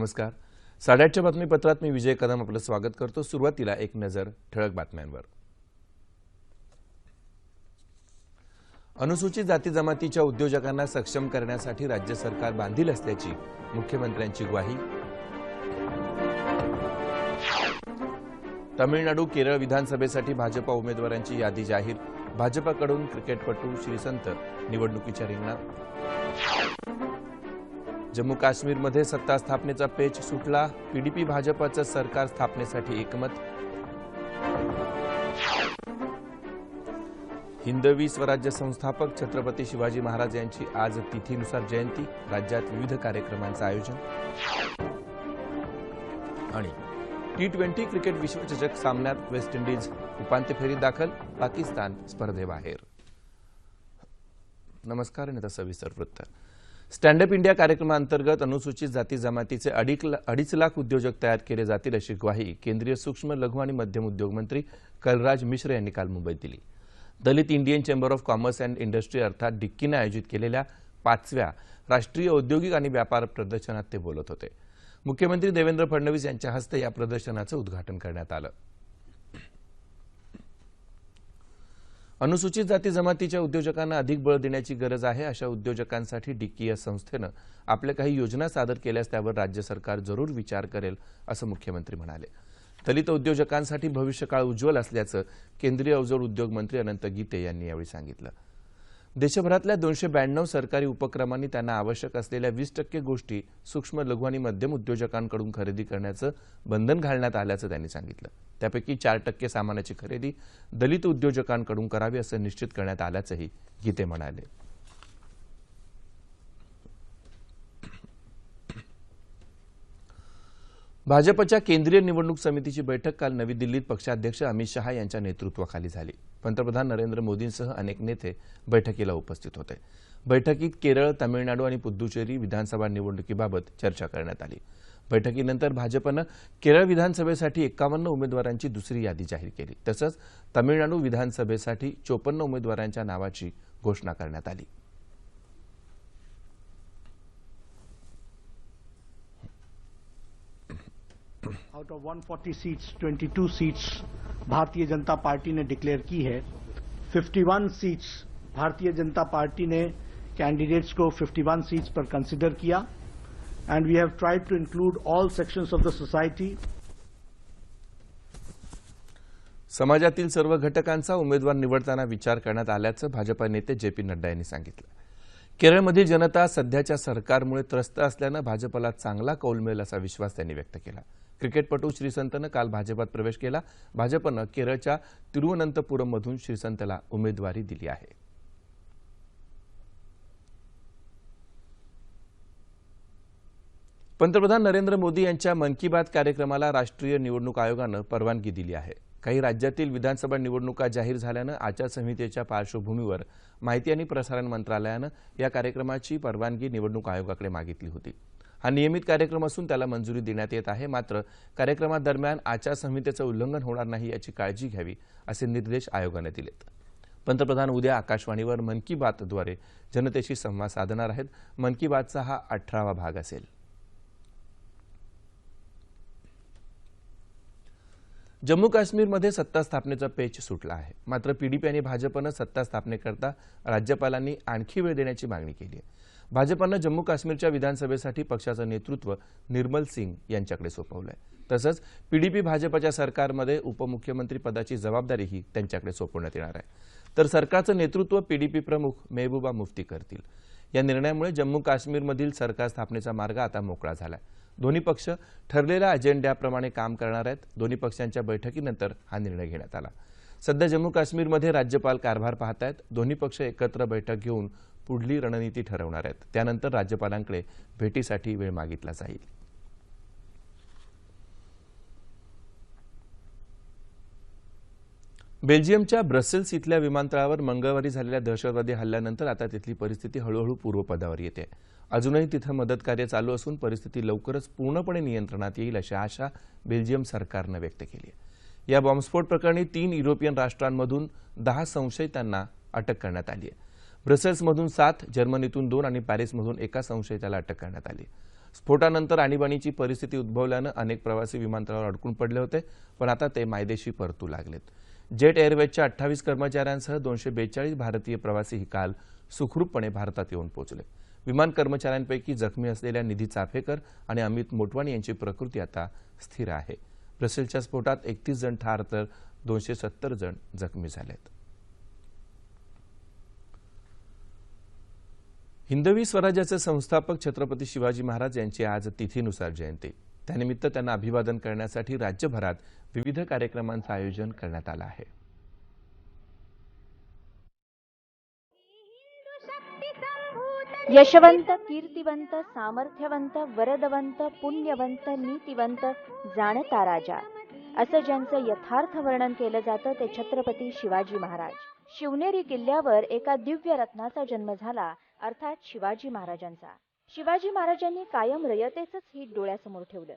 नमस्कार. 8:30च्या बातमीपत्रात मी विजय कदम आपलं स्वागत करतो. सुरुवातीला एक नजर ठळक बातम्यांवर. अनुसूचित जाती जमातीच्या उद्योजकांना सक्षम करण्यासाठी राज्य सरकार बांधील असल्याची मुख्यमंत्र्यांची ग्वाही. तमिळनाडू केरळ विधानसभेसाठी भाजपा उमेदवारांची यादी जाहीर. भाजपाकडून क्रिकेटपटू श्रीसंत निवडणुकीच्या रिंगणात. जम्मू काश्मीरमध्ये सत्ता स्थापनेचा पेच सुटला. पीडीपी भाजपाचं सरकार स्थापनेसाठी एकमत. हिंदवी स्वराज्य संस्थापक छत्रपती शिवाजी महाराज यांची आज तिथीनुसार जयंती. राज्यात विविध कार्यक्रमांचं आयोजन. आणि T20 क्रिकेट विश्वचषक सामन्यात वेस्ट इंडिज उपांत्य फेरीत दाखल. पाकिस्तान स्पर्धेबाहेर. नमस्कार. आणि सविस्तर वृत्त. स्टँड अप इंडिया कार्यक्रमांतर्गत अनुसूचित जाती जमातीचे 2.5 लाख उद्योजक तयार केले जातील अशी ग्वाही केंद्रीय सूक्ष्म लघु आणि मध्यम उद्योग मंत्री कलराज मिश्र यांनी काल मुंबईत दिली. Dalit Indian chamber of commerce and industry अर्थात डिक्कीने आयोजित केलेल्या 5व्या राष्ट्रीय औद्योगिक आणि व्यापार प्रदर्शनात ते बोलत होते. मुख्यमंत्री देवेंद्र फडणवीस यांच्या हस्ते या प्रदर्शनाचं उद्घाटन करण्यात आलं. अनुसूचित जाती जमातीच्या उद्योजकांना अधिक बळ देण्याची गरज आहे. अशा उद्योजकांसाठी डिक्की या संस्थेनं आपल्या काही योजना सादर केल्यास त्यावर राज्य सरकार जरूर विचार करेल असं मुख्यमंत्री म्हणाले. दलित उद्योजकांसाठी भविष्यकाळ उज्ज्वल असल्याचं केंद्रीय अवजड उद्योग मंत्री अनंत गीते यांनी यावेळी सांगितलं. देशभरातल्या 292 सरकारी उपक्रमांनी त्यांना आवश्यक असलेल्या 20% गोष्टी सूक्ष्म लघु आणि मध्यम उद्योजकांकडून खरेदी करण्याचं बंधन घालण्यात आल्याचं त्यांनी सांगितलं. त्यापैकी 4% सामानाची खरेदी दलित उद्योजकांकडून करावी असं निश्चित करण्यात आल्याचंही गीते म्हणाले. भाजपच्या केंद्रीय निवडणूक समितीची बैठक काल नवी दिल्लीत पक्षाध्यक्ष अमित शहा यांच्या नेतृत्वाखाली झाली. पंतप्रधान नरेंद्र मोदींसह अनेक नेते बैठकीला उपस्थित होते. बैठकीत केरळ, तमिळनाडू आणि पुद्दुचेरी विधानसभा निवडणुकीबाबत चर्चा करण्यात आली. बैठकीनंतर भाजपनं केरळ विधानसभेसाठी 51 उमेदवारांची दुसरी यादी जाहीर केली. तसंच तमिळनाडू विधानसभेसाठी 54 उमेदवारांच्या नावाची घोषणा करण्यात आली. Out of 140 seats 22 seats Bharatiya Janata party ने डिक्लेयर की है. 51 सीट्स भारतीय जनता पार्टी ने कैंडिडेट्स को 51 सीट्स पर कंसिडर किया and we have tried to include all sections of the society. समाजातील सर्व घटकांचा उमेदवार निवडताना विचार करण्यात आल्याचं भाजपा नेते JP नड्डा यांनी सांगितलं. केरळमधील जनता सध्याच्या सरकारमुळे त्रस्त असल्यानं भाजपला चांगला कौल मिळेल असा विश्वास त्यांनी व्यक्त केला. क्रिकेटपटू श्रीसंतनं काल भाजपात प्रवेश केला. भाजपनं केरळच्या तिरुवनंतपुरममधून श्रीसंतला उमेदवारी दिली आहे. पंतप्रधान नरेंद्र मोदी यांच्या मन की बात कार्यक्रमाला राष्ट्रीय निवडणूक आयोगानं परवानगी दिली आहे. काही राज्यातील विधानसभा निवडणुका जाहीर झाल्यानं आचारसंहितेच्या पार्श्वभूमीवर माहिती आणि प्रसारण मंत्रालयानं या कार्यक्रमाची परवानगी निवडणूक आयोगाकडे मागितली होती. हा नियमित कार्यक्रम असून त्याला मंजुरी देण्यात येत आहे. मात्र कार्यक्रमादरम्यान आचारसंहितेचं उल्लंघन होणार नाही याची काळजी घ्यावी असे निर्देश आयोगाने दिलेत. पंतप्रधान उद्या आकाशवाणीवर मन की बातद्वारे जनतेशी संवाद साधणार आहेत. मन की बातचा हा 18वा भाग असेल. जम्मू काश्मीरमध्ये सत्ता स्थापनेचा पेच सुटला आहे. मात्र पीडीपी आणि भाजपनं सत्ता स्थापनेकरता राज्यपालांनी आणखी वेळ देण्याची मागणी केली आहे. भाजपनं जम्मू काश्मीरच्या विधानसभेसाठी पक्षाचं नेतृत्व निर्मल सिंग यांच्याकडे सोपवलंय. तसंच पीडीपी भाजपच्या सरकारमध्ये उपमुख्यमंत्री पदाची जबाबदारीही त्यांच्याकडे सोपवण्यात येणार आहे. तर सरकारचं नेतृत्व पीडीपी प्रमुख मेहबूबा मुफ्ती करतील. या निर्णयामुळे जम्मू काश्मीरमधील सरकार स्थापनेचा मार्ग आता मोकळा झालाय. दोन्ही पक्ष ठरलेल्या अजेंड्याप्रमाणे काम करणार आहेत. दोन्ही पक्षांच्या बैठकीनंतर हा निर्णय घेण्यात आला. सध्या जम्मू काश्मीरमध्ये राज्यपाल कारभार पाहत आहेत. दोन्ही पक्ष एकत्र बैठक घेऊन पुढली रणनीती ठरवणार आहेत. त्यानंतर राज्यपालांकडे भेटीसाठी वेळ मागितला जाईल. बेल्जियमच्या ब्रसेल्स इथल्या विमानतळावर मंगळवारी झालेल्या दहशतवादी हल्ल्यानंतर आता तिथली परिस्थिती हळूहळू पूर्वपदावर येते. अजूनही तिथं मदत कार्य चालू असून परिस्थिती लवकरच पूर्णपणे नियंत्रणात येईल अशी आशा बेल्जियम सरकारनं व्यक्त केली आहे. या बॉम्बस्फोट प्रकरणी 3 युरोपियन राष्ट्रांमधून 10 संशयितांना अटक करण्यात आली आहे. ब्रसेल्समधून 7, जर्मनीतून 2 आणि पॅरिसमधून 1 संशयिताला अटक करण्यात आली. स्फोटानंतर आणीबाणीची परिस्थिती उद्भवल्यानं अनेक प्रवासी विमानतळावर अडकून पडले होते, पण आता ते मायदेशी परतू लागलेत. जेट एअरवेजच्या 28 कर्मचाऱ्यांसह 242 भारतीय प्रवासीही काल सुखरूपपणे भारतात येऊन पोहोचले. विमान कर्मचाऱ्यांपैकी जखमी असलेल्या निधी चाफेकर आणि अमित मोटवानी यांची प्रकृती आता स्थिर आहे. ब्रसेल्सच्या स्फोटात 31 जण ठार तर 270 जण जखमी झालेत. हिंदवी स्वराज्याचे संस्थापक छत्रपती शिवाजी महाराज यांची आज तिथीनुसार जयंती. त्यानिमित्त त्यांना अभिवादन करण्यासाठी राज्यभरात विविध कार्यक्रमांचं आयोजन करण्यात आलं आहे. यशवंत, कीर्तिवंत, सामर्थ्यवंत, वरदवंत, पुण्यवंत, नीतिवंत, जाणता राजा असं ज्यांचं यथार्थ वर्णन केलं जातं ते छत्रपती शिवाजी महाराज. शिवनेरी किल्ल्यावर एका दिव्य रत्नाचा जन्म झाला, अर्थात शिवाजी महाराजांचा. शिवाजी महाराजांनी कायम रयतेचंच हित डोळ्यासमोर ठेवलं.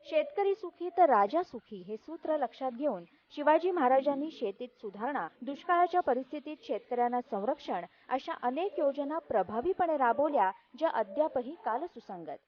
शेतकरी सुखी तर राजा सुखी हे सूत्र लक्षात घेऊन शिवाजी महाराजांनी शेतीत सुधारणा, दुष्काळाच्या परिस्थितीत शेतकऱ्यांना संरक्षण अशा अनेक योजना प्रभावीपणे राबवल्या, ज्या अद्यापही कालसुसंगत.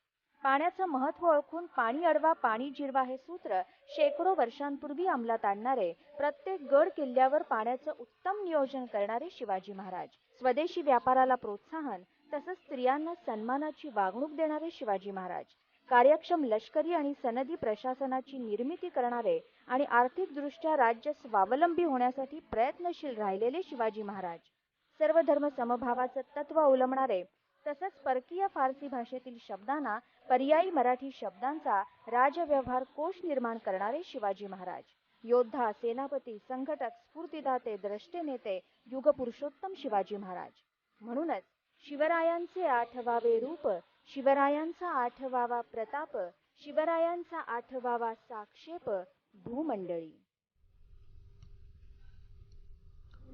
पाण्याचं महत्त्व ओळखून पाणी अडवा पाणी जिरवा हे सूत्र शेकडो वर्षांपूर्वी अंमलात आणणारे, प्रत्येक गड किल्ल्यावर पाण्याचं उत्तम नियोजन करणारे शिवाजी महाराज. स्वदेशी व्यापाराला प्रोत्साहन तसंच स्त्रियांना सन्मानाची वागणूक देणारे शिवाजी महाराज. कार्यक्षम लष्करी आणि सनदी प्रशासनाची निर्मिती करणारे आणि आर्थिकदृष्ट्या राज्य स्वावलंबी होण्यासाठी प्रयत्नशील राहिलेले शिवाजी महाराज. सर्व धर्म समभावाचं तत्व अवलंबणारे तसंच परकीय फारसी भाषेतील शब्दांना पर्यायी मराठी शब्दांचा राजव्यवहार कोश निर्माण करणारे शिवाजी महाराज. योद्धा, सेनापती, संघटक, स्फूर्तिदाते, द्रष्टे नेते, युगपुरुषोत्तम शिवाजी महाराज. म्हणूनच शिवरायांचे आठवावे रूप, शिवरायांचा आठवावा प्रताप, शिवरायांचा आठवावा साक्षेप भूमंडळी.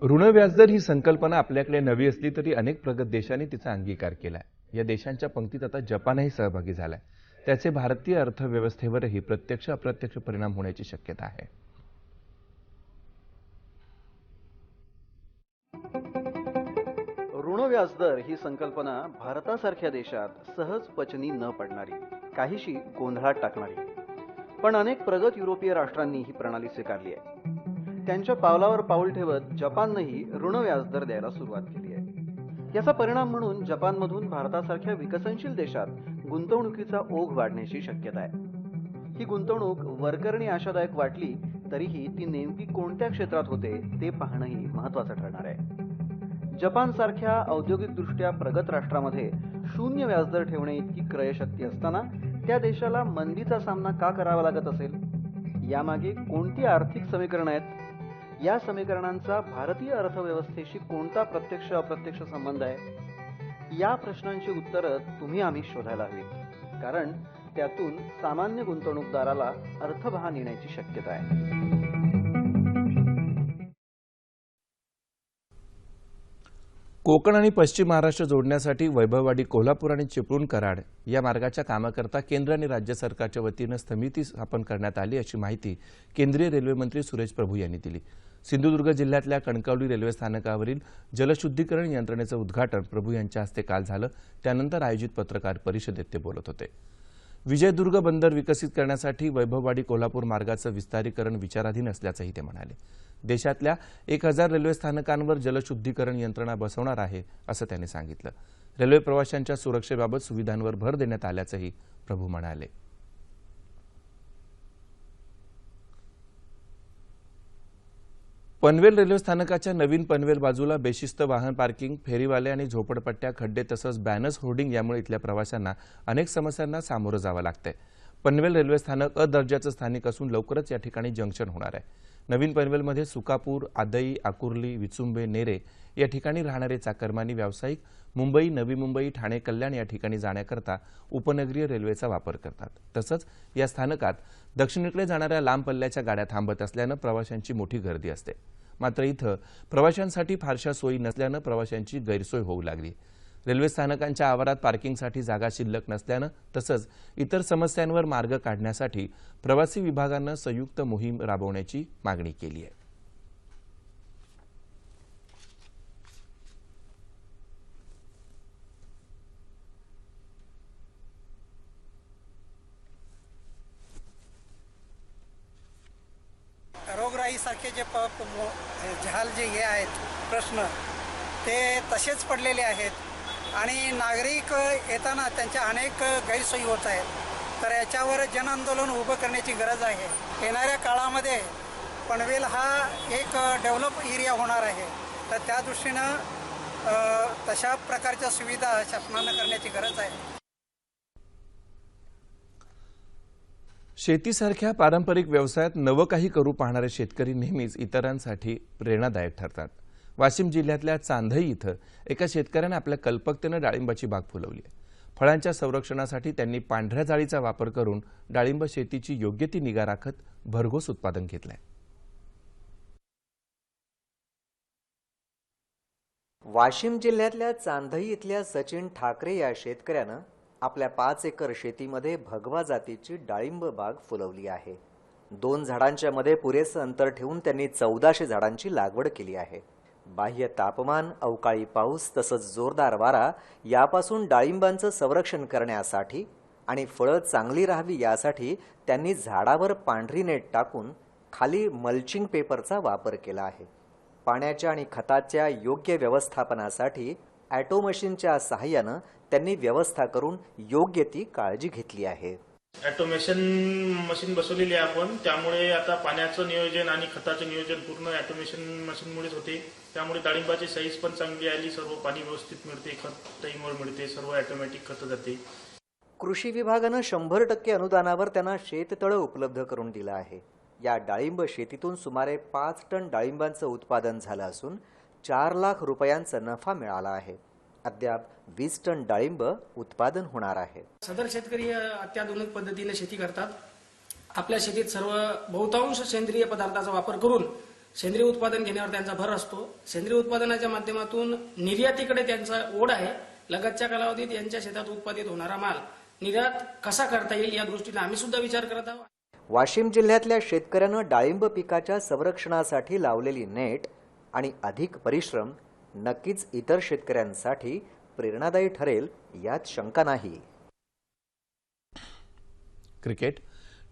ऋण व्याजदर ही संकल्पना आपल्याकडे नवी असली तरी अनेक प्रगत देशांनी तिचा अंगीकार केलाय. या देशांच्या पंक्तीत आता जपानही सहभागी झालाय. त्याचे भारतीय अर्थव्यवस्थेवरही प्रत्यक्ष अप्रत्यक्ष परिणाम होण्याची शक्यता आहे. ऋण व्याजदर ही संकल्पना भारतासारख्या देशात सहज पचनी न पडणारी, काहीशी गोंधळात टाकणारी, पण अनेक प्रगत युरोपीय राष्ट्रांनी ही प्रणाली स्वीकारली आहे. त्यांच्या पावलावर पाऊल ठेवत जपाननेही ऋण व्याजदर द्यायला सुरुवात केली आहे. याचा परिणाम म्हणून जपानमधून भारतासारख्या विकसनशील देशात गुंतवणुकीचा ओघ वाढण्याची शक्यता आहे. ही गुंतवणूक वरकरणी आशादायक वाटली तरीही ती नेमकी कोणत्या क्षेत्रात होते ते पाहणंही महत्त्वाचं ठरणार आहे. जपानसारख्या औद्योगिकदृष्ट्या प्रगत राष्ट्रामध्ये शून्य व्याजदर ठेवणे इतकी क्रयशक्ती असताना त्या देशाला मंदीचा सामना का करावा लागत असेल? यामागे कोणती आर्थिक समीकरणं आहेत? या समीकरणांचा भारतीय अर्थव्यवस्थेशी कोणता प्रत्यक्ष अप्रत्यक्ष संबंध आहे? या प्रश्नांची उत्तरं तुम्ही आम्ही शोधायला हवीत, कारण त्यातून सामान्य गुंतवणूकदाराला अर्थभान येण्याची शक्यता आहे. कोकण आणि पश्चिम महाराष्ट्र जोडण्यासाठी वैभववाडी, कोल्हापूर आणि चिपळूण, कराड या मार्गाच्या कामाकरता केंद्र आणि राज्य सरकारच्या वतीनं समिती स्थापन करण्यात आली, अशी माहिती केंद्रीय रेल्वे मंत्री सुरेश प्रभू यांनी दिली. सिंधुदुर्ग जिल्ह्यातल्या कणकवली रेल्वे स्थानकावरील जलशुद्धीकरण यंत्रणेचं उद्घाटन प्रभू यांच्या हस्ते काल झालं. त्यानंतर आयोजित पत्रकार परिषदेत ते बोलत होते. विजयदुर्ग बंदर विकसित करण्यासाठी वैभववाडी कोल्हापूर मार्गाचं विस्तारीकरण विचाराधीन असल्याचंही ते म्हणाले. देशातल्या 1000 रेल्वे स्थानकांवर जलशुद्धीकरण यंत्रणा बसवणार आहे, असं त्यांनी सांगितलं. रेल्वे प्रवाशांच्या सुरक्षेबाबत सुविधांवर भर देण्यात आल्याचंही प्रभू म्हणाले. पनवेल रेल्वे स्थानकाच्या नवीन पनवेल बाजूला बेशिस्त वाहन पार्किंग, फेरीवाले आणि झोपडपट्ट्या, खड्डे तसंच बॅनर्स, होर्डिंग यामुळे इथल्या प्रवाशांना अनेक समस्यांना सामोरं जावं लागतंय. पनवेल रेल्वे स्थानक अ दर्जाचं स्थानिक असून लवकरच या ठिकाणी जंक्शन होणार आहे. नवीन पनवेलमध्ये सुकापूर, आदई, आकुर्ली, विचुंबे, नेरे या ठिकाणी राहणारे चाकरमानी व्यावसायिक मुंबई, नवी मुंबई, ठाणे, कल्याण या ठिकाणी जाण्याकरता उपनगरीय रेल्वेचा वापर करतात. तसंच या स्थानकात दक्षिणेकडे जाणाऱ्या लांब पल्ल्याच्या गाड्या थांबत असल्यानं प्रवाशांची मोठी गर्दी असते. मात्र इथं प्रवाशांसाठी फारशा सोयी नसल्यानं प्रवाशांची गैरसोय होऊ लागली. रेल्वे स्थानकांच्या आवारात पार्किंगसाठी जागा शिल्लक नसल्यानं तसंच इतर समस्यांवर मार्ग काढण्यासाठी प्रवासी विभागानं संयुक्त मोहीम राबवण्याची मागणी केली आहे. यासारखे जे झाल जे हे आहेत प्रश्न ते तसेच पडलेले आहेत आणि नागरिक येताना त्यांच्या अनेक गैरसोयी होत आहेत। तर याच्यावर जनआंदोलन उभं करण्याची गरज आहे। येणाऱ्या काळामध्ये पनवेल हा एक डेव्हलप एरिया होणार आहे, तर त्या दृष्टीनं तशा प्रकारच्या सुविधा शासनानं करण्याची गरज आहे। शेतीसारख्या पारंपरिक व्यवसायात नवं काही करू पाहणारे शेतकरी नेहमीच इतरांसाठी प्रेरणादायक ठरतात। वाशिम जिल्ह्यातल्या चांधई इथं एका शेतकऱ्याने आपल्या कल्पकतेनं डाळिंबाची बाग फुलवली आहे। फळांच्या संरक्षणासाठी त्यांनी पांढऱ्या जाळीचा वापर करून डाळिंब शेतीची योग्य ती निगा राखत भरघोस उत्पादन घेतलंय। वाशिम जिल्ह्यातल्या चांधई इथल्या सचिन ठाकरे या शेतकऱ्यानं आपल्या 5 एकर शेतीमध्ये भगवा जातीची डाळिंब बाग फुलवली आहे। 2 झाडांच्या मध्ये पुरेसं अंतर ठेवून त्यांनी 1400 झाडांची लागवड केली आहे। बाह्य तापमान, अवकाळी पाऊस तसंच जोरदार वारा यापासून डाळिंबांचं संरक्षण करण्यासाठी आणि फळं चांगली राहावी यासाठी त्यांनी झाडावर पांढरी नेट टाकून खाली मल्चिंग पेपरचा वापर केला आहे। पाण्याच्या आणि खताच्या योग्य व्यवस्थापनासाठी ॲटो मशीनच्या सहाय्यानं त्यांनी व्यवस्था करून योग्य ती काळजी घेतली आहे। ऑटोमेशन मशीन बसवलेली आहे आपण, त्यामुळे आता पाण्याचं नियोजन आणि खताचं नियोजन पूर्ण ऑटोमेशन मशीनमुळेच होते। त्यामुळे डाळिंबाची साईज पण चांगली आली, सर्व पाणी व्यवस्थित मिळते, खत टाईमवर मिळते, सर्व ऑटोमॅटिक खत जाते। कृषी विभागानं 100% अनुदानावर त्यांना शेततळं उपलब्ध करून दिलं आहे। या डाळिंब शेतीतून सुमारे 5 टन डाळिंबांचं उत्पादन झालं असून 4 लाख रुपयांचा नफा मिळाला आहे। अद्याप 20 टन डाळिंब उत्पादन होणार आहे। सदर शेतकरी अत्याधुनिक पद्धतीने शेती करतात। आपल्या शेतीत सर्व बहुतांश सेंद्रिय पदार्थाचा वापर करून सेंद्रिय उत्पादन घेण्यावर त्यांचा भर असतो। सेंद्रिय उत्पादनाच्या माध्यमातून निर्यातीकडे त्यांचा ओढ आहे। लगतच्या कालावधीत यांच्या शेतात उत्पादित होणारा माल निर्यात कसा करता येईल या दृष्टीने आम्ही सुद्धा विचार करत आहोत। वाशिम जिल्ह्यातल्या शेतकऱ्यांनं डाळिंब पिकाच्या संरक्षणासाठी लावलेली नेट आणि अधिक परिश्रम नक्कीच इतर शेतकऱ्यांसाठी प्रेरणादायी ठरेल यात शंका नाही। क्रिकेट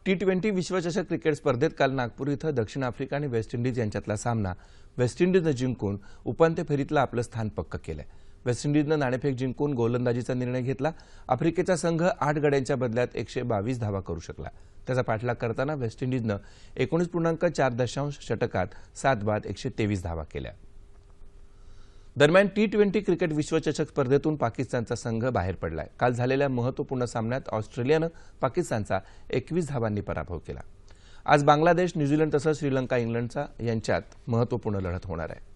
T20 विश्वचषक क्रिकेट स्पर्धेत काल नागपूर इथं दक्षिण आफ्रिका आणि वेस्ट इंडिज यांच्यातला सामना वेस्ट इंडिजनं जिंकून उपांत्य फेरीतलं आपलं स्थान पक्क केलंय। वेस्ट इंडिजनं नाणेफेक जिंकून गोलंदाजीचा निर्णय घेतला। आफ्रिकेचा संघ 8 गड्यांच्या बदल्यात 122 धावा करू शकला। त्याचा पाठलाग करताना वेस्ट इंडिजनं 19.4 षटकात 7 बाद 123 धावा केल्या। दरम्यान T20 क्रिकेट विश्वचषक स्पर्धेतून पाकिस्तानचा संघ बाहेर पडलाय। काल झालेल्या महत्त्वपूर्ण सामन्यात ऑस्ट्रेलियानं पाकिस्तानचा 21 धावांनी पराभव केला। आज बांगलादेश, न्यूझीलंड तसंच श्रीलंका इंग्लंडचा यांच्यात महत्त्वपूर्ण लढत होणार आहे।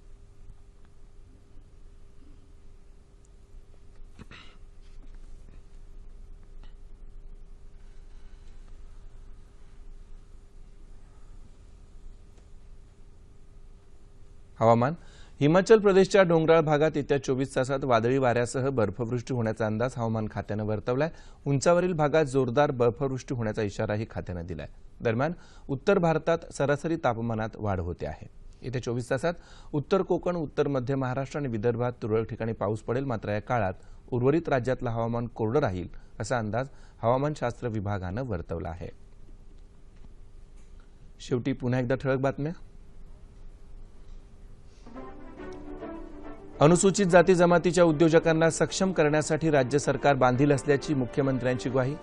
हवामान हिमाचल प्रदेशच्या डोंगराळ भागात येत्या 24 तासात वादळी वाऱ्यासह बर्फवृष्टी होण्याचा अंदाज हवामान खात्यानं वर्तवलाय। उंचावरील भागात जोरदार बर्फवृष्टी होण्याचा इशाराही खात्यानं दिलाय। दरम्यान उत्तर भारतात सरासरी तापमानात वाढ होते आहे। येत्या 24 तासात उत्तर कोकण, उत्तर मध्य महाराष्ट्र आणि विदर्भात तुरळक ठिकाणी पाऊस पडेल। मात्र या काळात उर्वरित राज्यातलं हवामान कोरडं राहील असा अंदाज हवामानशास्त्र विभागानं वर्तवला आहे। शेवटी पुन्हा एकदा ठळक बातम्या। अनुसूचित जाती जमातीच्या उद्योजकांना सक्षम करण्यासाठी राज्य सरकार बांधील असल्याची मुख्यमंत्र्यांची ग्वाही।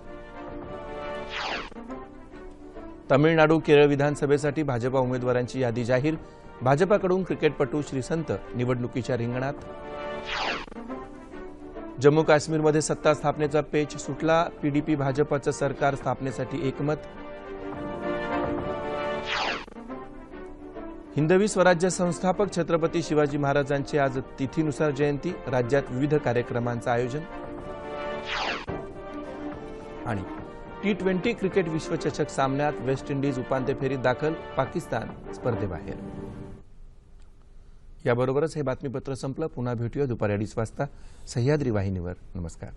तमिळनाडू, केरळ विधानसभेसाठी भाजपा उमेदवारांची यादी जाहीर। भाजपाकडून क्रिकेटपटू श्रीसंत निवडणुकीच्या रिंगणात। जम्मू काश्मीरमध्ये सत्ता स्थापनेचा पेच सुटला। पीडीपी भाजपचं सरकार स्थापनेसाठी एकमत। हिंदवी स्वराज्य संस्थापक छत्रपती शिवाजी महाराजांची आज तिथीनुसार जयंती। राज्यात विविध कार्यक्रमांचं आयोजन। आणि T20 क्रिकेट विश्वचषक सामन्यात वेस्ट इंडिज उपांत्य फेरीत दाखल, पाकिस्तान स्पर्धेबाहेर। याबरोबरच हे बातमीपत्र संपलं। पुन्हा भेटूया दुपारी 2:30 वाजता सह्याद्री वाहिनीवर। नमस्कार।